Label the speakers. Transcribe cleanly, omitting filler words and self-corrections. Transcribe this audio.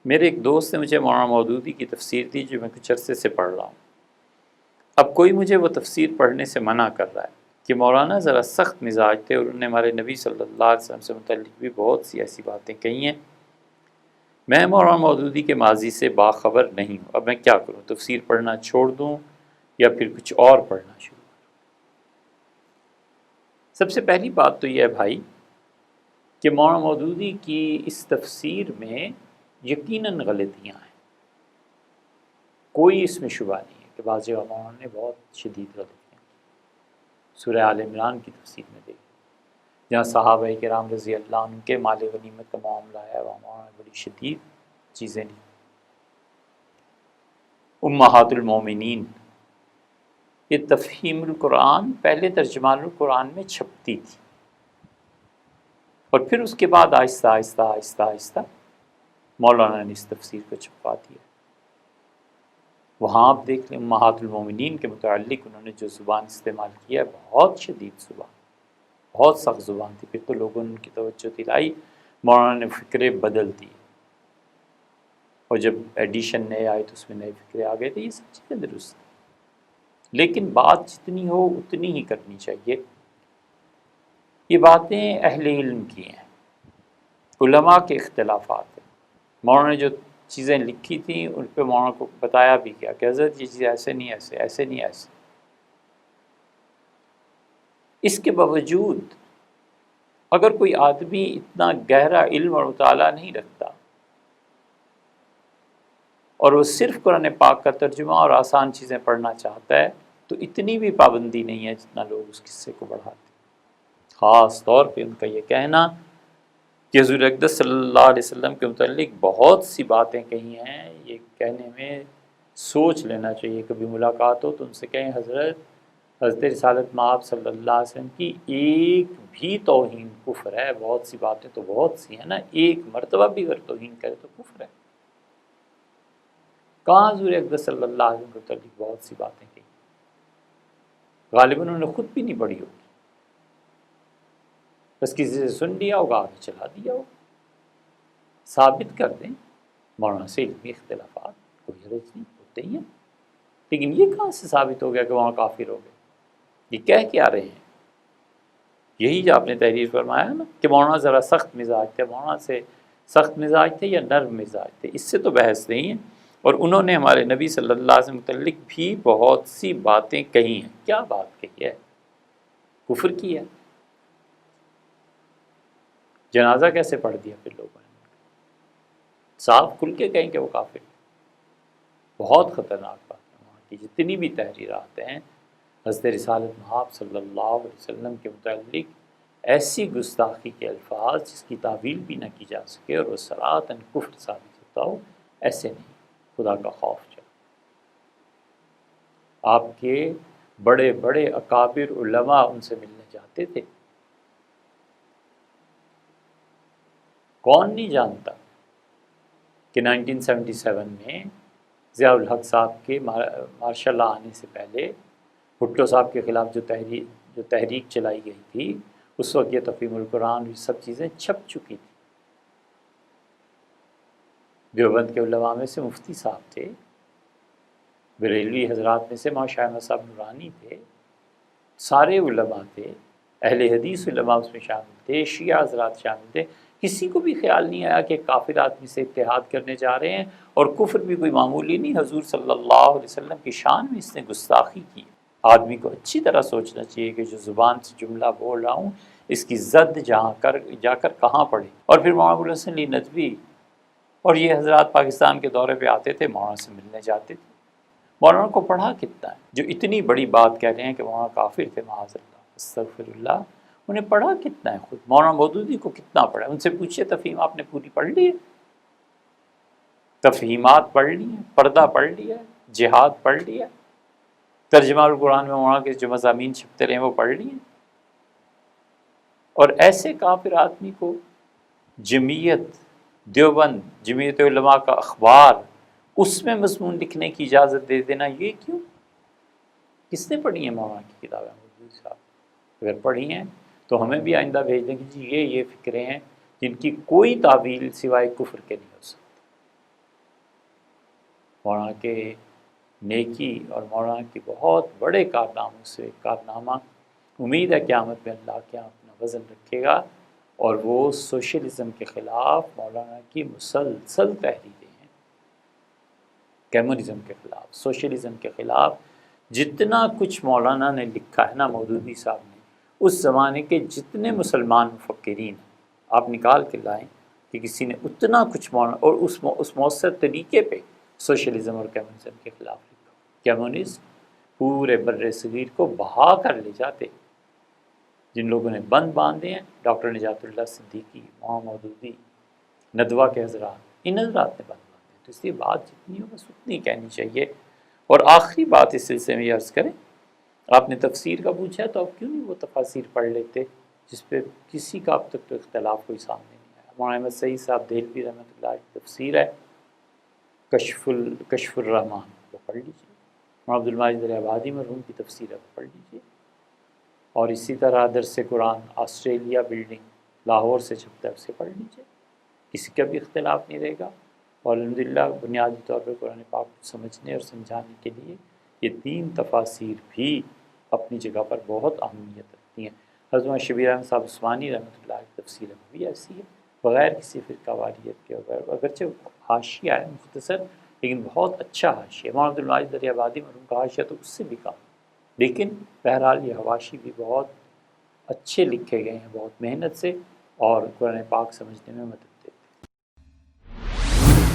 Speaker 1: میرے ایک دوست نے مجھے مولانا مودودی کی تفسیر دی جو میں کچھ عرصے سے پڑھ رہا ہوں۔ اب کوئی مجھے وہ تفسیر پڑھنے سے منع کر رہا ہے کہ مولانا ذرا سخت مزاج تھے اور انہوں نے ہمارے نبی صلی اللہ علیہ وسلم سے متعلق بھی بہت سی ایسی باتیں کہی ہیں۔ میں مولانا مودودی کے ماضی سے باخبر نہیں ہوں، اب میں کیا کروں؟ تفسیر پڑھنا چھوڑ دوں یا پھر کچھ اور پڑھنا شروع کروں؟ سب سے پہلی بات تو یہ ہے بھائی کہ مولانا مودودی کی اس تفسیر میں یقیناً غلطیاں ہیں، کوئی اس میں شبہ نہیں ہے کہ بعض علماء نے بہت شدید غلطیاں کی۔ سورہ آل عمران کی تفسیر میں دیکھیں جہاں صحابہ کرام رضی اللہ عنہ کے مال غنیمت کا معاملہ ہے، وہاں بڑی شدید چیزیں نہیں۔ امہات المومنین یہ تفہیم القرآن پہلے ترجمان القرآن میں چھپتی تھی اور پھر اس کے بعد آہستہ آہستہ آہستہ آہستہ مولانا نے اس تفسیر کو چھپا دیا۔ وہاں آپ دیکھ لیں امہات المومنین کے متعلق انہوں نے جو زبان استعمال کیا ہے بہت شدید زبان، بہت سخت زبان تھی۔ پھر تو لوگوں نے ان کی توجہ دلائی، مولانا نے فکرے بدل دی اور جب ایڈیشن نئے آئے تو اس میں نئے فکرے آ گئے تھے۔ یہ سب چیزیں درست ہیں، لیکن بات جتنی ہو اتنی ہی کرنی چاہیے۔ یہ باتیں اہل علم کی ہیں، علماء کے اختلافات ہیں۔ مولانا نے جو چیزیں لکھی تھیں ان پہ مولانا کو بتایا بھی کیا کہ حضرت یہ چیز ایسے نہیں، ایسے ایسے نہیں، ایسے۔ اس کے باوجود اگر کوئی آدمی اتنا گہرا علم اور مطالعہ نہیں رکھتا اور وہ صرف قرآن پاک کا ترجمہ اور آسان چیزیں پڑھنا چاہتا ہے تو اتنی بھی پابندی نہیں ہے جتنا لوگ اس قصے کو بڑھاتے ہیں۔ خاص طور پہ ان کا یہ کہنا کہ حضور اقدس صلی اللہ علیہ وسلم کے متعلق بہت سی باتیں کہی ہیں، یہ کہنے میں سوچ لینا چاہیے۔ کبھی ملاقات ہو تو ان سے کہیں حضرت رسالت مآب صلی اللہ علیہ وسلم کی ایک بھی توہین کفر ہے۔ بہت سی باتیں تو بہت سی ہیں نا، ایک مرتبہ بھی اگر توہین کرے تو کفر ہے۔ کہاں حضور اقدس صلی اللہ علیہ وسلم کے متعلق بہت سی باتیں کہی؟ غالباً انہوں نے خود بھی نہیں پڑھی ہوگی، بس کسی سے سن لیا ہوگا، آگے چلا دیا ہوگا۔ ثابت کر دیں مولانا سے علمی اختلافات کوئی حرج نہیں، ہوتے ہی ہیں، لیکن یہ کہاں سے ثابت ہو گیا کہ وہاں کافر ہو گئے؟ یہ کہہ کے آ رہے ہیں، یہی جو آپ نے تحریر فرمایا نا کہ مولانا ذرا سخت مزاج تھے، مولانا سے سخت مزاج تھے یا نرم مزاج تھے، اس سے تو بحث نہیں ہے۔ اور انہوں نے ہمارے نبی صلی اللہ علیہ وسلم متعلق بھی بہت سی باتیں کہی ہیں۔ کیا بات کہی ہے؟ کفر کی ہے۔ جنازہ کیسے پڑھ دیا پھر لوگوں نے؟ صاف کھل کے کہیں کہ وہ کافر ہے۔ بہت خطرناک بات ہے۔ وہاں کی جتنی بھی تحریرات ہیں حضرت رسالت مآب صلی اللہ علیہ وسلم کے متعلق ایسی گستاخی کے الفاظ جس کی تعویل بھی نہ کی جا سکے اور وہ صراحتاً کفر ثابت ہوتا ہو، ایسے نہیں۔ خدا کا خوف چاہیے۔ آپ کے بڑے بڑے اکابر علماء ان سے ملنے جاتے تھے۔ کون نہیں جانتا کہ 1977 میں ضیاء الحق صاحب کے مارشل لاء آنے سے پہلے بھٹو صاحب کے خلاف جو تحریک چلائی گئی تھی، اس وقت یہ تفہیم القرآن یہ سب چیزیں چھپ چکی تھیں۔ دیوبند کے علماء میں سے مفتی صاحب تھے، بریلوی حضرات میں سے مولانا شاہ احمد صاحب نورانی تھے، سارے علماء تھے، اہل حدیث علماء اس میں شامل تھے، شیعہ حضرات شامل تھے۔ کسی کو بھی خیال نہیں آیا کہ کافر آدمی سے اتحاد کرنے جا رہے ہیں، اور کفر بھی کوئی معمولی نہیں، حضور صلی اللہ علیہ وسلم کی شان میں اس نے گستاخی کی۔ آدمی کو اچھی طرح سوچنا چاہیے کہ جو زبان سے جملہ بول رہا ہوں اس کی زد جا کر کہاں پڑے۔ اور پھر مولانا ابوالحسن علی ندوی اور یہ حضرات پاکستان کے دورے پہ آتے تھے، مولانا سے ملنے جاتے تھے۔ مولانا کو پڑھا کتنا ہے؟ جو اتنی بڑی بات کہہ رہے ہیں کہ مولانا کافر تھے، معاذ اللہ، استغفر اللہ، انہیں پڑھا کتنا ہے؟ خود مولانا مودودی کو کتنا پڑھا ہے؟ ان سے پوچھئے تفہیم آپ نے پوری پڑھ لی ہے؟ تفہیمات پڑھ لی ہیں، پردہ پڑھ لیا ہے، جہاد پڑھ لیا ہے، ترجمہ القرآن میں مولانا کے جو مضامین چھپتے رہے وہ پڑھ لیے ہیں؟ اور ایسے کافر آدمی کو جمعیت دیوبند، جمعیت علماء کا اخبار، اس میں مضمون لکھنے کی اجازت دے دینا، یہ کیوں؟ کس نے پڑھی ہیں مولانا کی کتابیں؟ مودودی صاحب اگر پڑھی ہیں تو ہمیں بھی آئندہ بھیج دیں کہ جی یہ فکریں ہیں جن کی کوئی تعویل سوائے کفر کے نہیں ہو سکتی۔ مولانا کے نیکی اور مولانا کے بہت بڑے کارناموں سے ایک کارنامہ امید ہے قیامت میں اللہ کے یہاں اپنا وزن رکھے گا، اور وہ سوشلزم کے خلاف مولانا کی مسلسل تحریریں ہیں، کمیونزم کے خلاف، سوشلزم کے خلاف جتنا کچھ مولانا نے لکھا ہے نا مودودی صاحب نے، اس زمانے کے جتنے مسلمان مفکرین ہیں آپ نکال کے لائیں کہ کسی نے اتنا کچھ مولانا اور اس مؤثر طریقے پہ سوشلزم اور کمیونزم کے خلاف لکھا۔ کمیونسٹ پورے بر صغیر کو بہا کر لے جاتے، جن لوگوں نے بند باندھے ہیں، ڈاکٹر نجات اللہ صدیقی، مولانا مودودی، ندوہ کے حضرات، ان حضرات نے بند باندھے۔ تو اس لیے بات جتنی ہو بس اتنی کہنی چاہیے۔ اور آخری بات اس سلسلے میں یہ عرض کریں، آپ نے تفسیر کا پوچھا تو آپ کیوں نہیں وہ تفاسیر پڑھ لیتے جس پہ کسی کا اب تک تو اختلاف کوئی سامنے نہیں آیا؟ مولانا احمد سعید صاحب دہلوی رحمۃ اللہ کی تفسیر ہے کشف الرحمان، وہ پڑھ لیجیے۔ مولانا عبدالماجد دریابادی مرحوم کی تفسیر ہے، وہ پڑھ لیجیے۔ اور اسی طرح درس قرآن آسٹریلیا بلڈنگ لاہور سے چھپتا ہے، اسے پڑھ لیجیے، کسی کا بھی اختلاف نہیں رہے گا۔ اور الحمدللہ بنیادی طور پر قرآن پاک کو سمجھنے اور سمجھانے کے لیے یہ 3 تفاسیر بھی اپنی جگہ پر بہت اہمیت رکھتی ہیں۔ حضرت شبیر احمد صاحب عثمانی رحمۃ اللہ کی تفسیر بھی ایسی ہے، بغیر کسی فرقہ واریت کے، اگرچہ حاشیہ ہے مختصر لیکن بہت اچھا حاشیہ ہے۔ مولانا عبدالماجد دریابادی مرحوم کا حاشیہ تو اس سے بھی کم، لیکن بہرحال یہ حواشی بھی بہت اچھے لکھے گئے ہیں، بہت محنت سے، اور قرآن پاک سمجھنے میں مدد